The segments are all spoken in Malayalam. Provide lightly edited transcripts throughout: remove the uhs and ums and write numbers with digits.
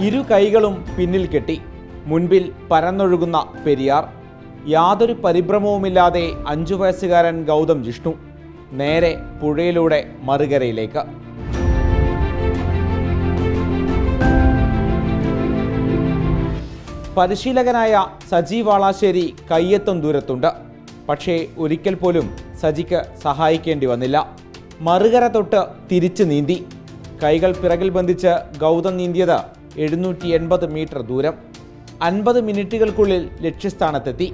ഇരു കൈകളും പിന്നിൽ കെട്ടി മുൻപിൽ പരന്നൊഴുകുന്ന പെരിയാർ. യാതൊരു പരിഭ്രമവുമില്ലാതെ 5 വയസ്സുകാരൻ ഗൗതം ജിഷ്ണു നേരെ പുഴയിലൂടെ മറുകരയിലേക്ക്. പരിശീലകനായ സജി വാളാശ്ശേരി കയ്യെത്തും ദൂരത്തുണ്ട്. പക്ഷേ ഒരിക്കൽ പോലും സജിക്ക് സഹായിക്കേണ്ടി വന്നില്ല. മറുകര തൊട്ട് തിരിച്ചു നീന്തി. കൈകൾ പിറകിൽ ബന്ധിച്ച് ഗൗതം നീന്തിയത് 780 മീറ്റർ ദൂരം. 50 മിനിറ്റുകൾക്കുള്ളിൽ ലക്ഷ്യസ്ഥാനത്തെത്തി.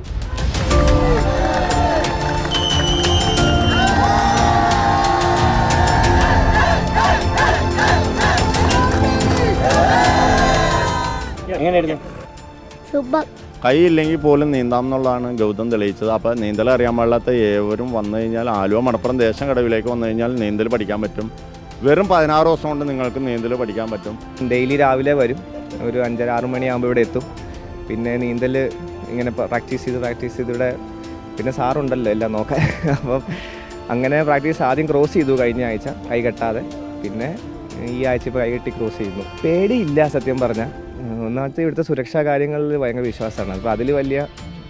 കൈയില്ലെങ്കിൽ പോലും നീന്താം എന്നുള്ളതാണ് ഗൗതം തെളിയിച്ചത്. അപ്പോൾ നീന്തൽ അറിയാൻ പാടില്ലാത്ത ഏവരും വന്നു കഴിഞ്ഞാൽ ആലുവ മണപ്പുറം ദേശം കടവിലേക്ക് വന്നു കഴിഞ്ഞാൽ നീന്തൽ പഠിക്കാൻ പറ്റും. വെറും 16 ദിവസം കൊണ്ട് നിങ്ങൾക്ക് നീന്തൽ പഠിക്കാൻ പറ്റും. ഡെയിലി രാവിലെ വരും, ഒരു 5-6 മണിയാകുമ്പോൾ ഇവിടെ എത്തും. പിന്നെ നീന്തൽ ഇങ്ങനെ പ്രാക്ടീസ് ചെയ്ത് ഇവിടെ പിന്നെ സാറുണ്ടല്ലോ എല്ലാം നോക്കാൻ. അപ്പം അങ്ങനെ പ്രാക്ടീസ് ആദ്യം ക്രോസ് ചെയ്തു കഴിഞ്ഞ ആഴ്ച കൈ കെട്ടാതെ. പിന്നെ ഈ ആഴ്ച ഇപ്പോൾ കൈ കെട്ടി ക്രോസ് ചെയ്യുന്നു. പേടിയില്ല സത്യം പറഞ്ഞാൽ. ഒന്നാമത്തെ ഇവിടുത്തെ സുരക്ഷാ കാര്യങ്ങളിൽ ഭയങ്കര വിശ്വാസമാണ്. അപ്പോൾ അതിൽ വലിയ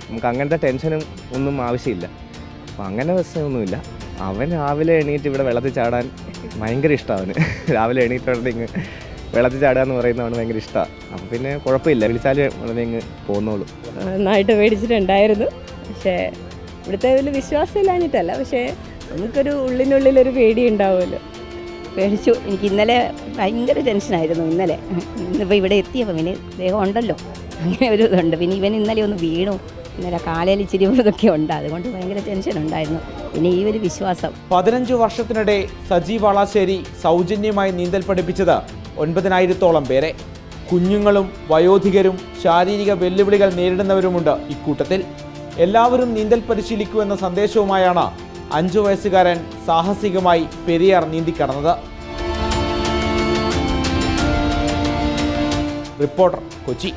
നമുക്ക് അങ്ങനത്തെ ടെൻഷനും ഒന്നും ആവശ്യമില്ല. അപ്പോൾ അങ്ങനെ പ്രശ്നമൊന്നുമില്ല. അവൻ രാവിലെ എണീറ്റ് ഇവിടെ വെള്ളത്തിൽ ചാടാൻ ഭയങ്കര ഇഷ്ടമാണ്. രാവിലെ എണീറ്റുണ്ടെങ്കിൽ വെള്ളത്തിൽ ചാടുക എന്ന് പറയുന്നതാണ് ഭയങ്കര ഇഷ്ടമാണ്. അപ്പോൾ പിന്നെ കുഴപ്പമില്ല, വിളിച്ചാൽ ഉടനെ ഇങ്ങ് പോകുന്നുള്ളൂ. നന്നായിട്ട് പേടിച്ചിട്ടുണ്ടായിരുന്നു. പക്ഷേ ഇവിടുത്തെ വലിയ വിശ്വാസമില്ലാഞ്ഞിട്ടല്ല, പക്ഷേ നമുക്കൊരു ഉള്ളിനുള്ളിലൊരു പേടി ഉണ്ടാവുമല്ലോ. പേടിച്ചു. എനിക്ക് ഇന്നലെ ഭയങ്കര ടെൻഷനായിരുന്നു. ഇന്നിപ്പോൾ ഇവിടെ എത്തിയപ്പോൾ പിന്നെ ദേഹം ഉണ്ടല്ലോ, അങ്ങനെ ഒരു ഇതുണ്ട്. പിന്നെ ഇവൻ ഇന്നലെ ഒന്ന് വീണു, ഇന്നലെ കാലയിൽ ഇച്ചിരി ഇതൊക്കെ ഉണ്ട്, അതുകൊണ്ട് ഭയങ്കര ടെൻഷൻ ഉണ്ടായിരുന്നു. പിന്നെ ഈ ഒരു വിശ്വാസം. 15 വർഷത്തിനിടെ സജി വാളാശ്ശേരി സൗജന്യമായി നീന്തൽ പഠിപ്പിച്ചത് 9000-ഓളം പേരെ. കുഞ്ഞുങ്ങളും വയോധികരും ശാരീരിക വെല്ലുവിളികൾ നേരിടുന്നവരുമുണ്ട് ഇക്കൂട്ടത്തിൽ. എല്ലാവരും നീന്തൽ പരിശീലിക്കൂ എന്ന സന്ദേശവുമായാണ് 5 വയസ്സുകാരൻ സാഹസികമായി പെരിയാർ നീന്തിക്കടന്നത്. റിപ്പോർട്ടർ, കൊച്ചി.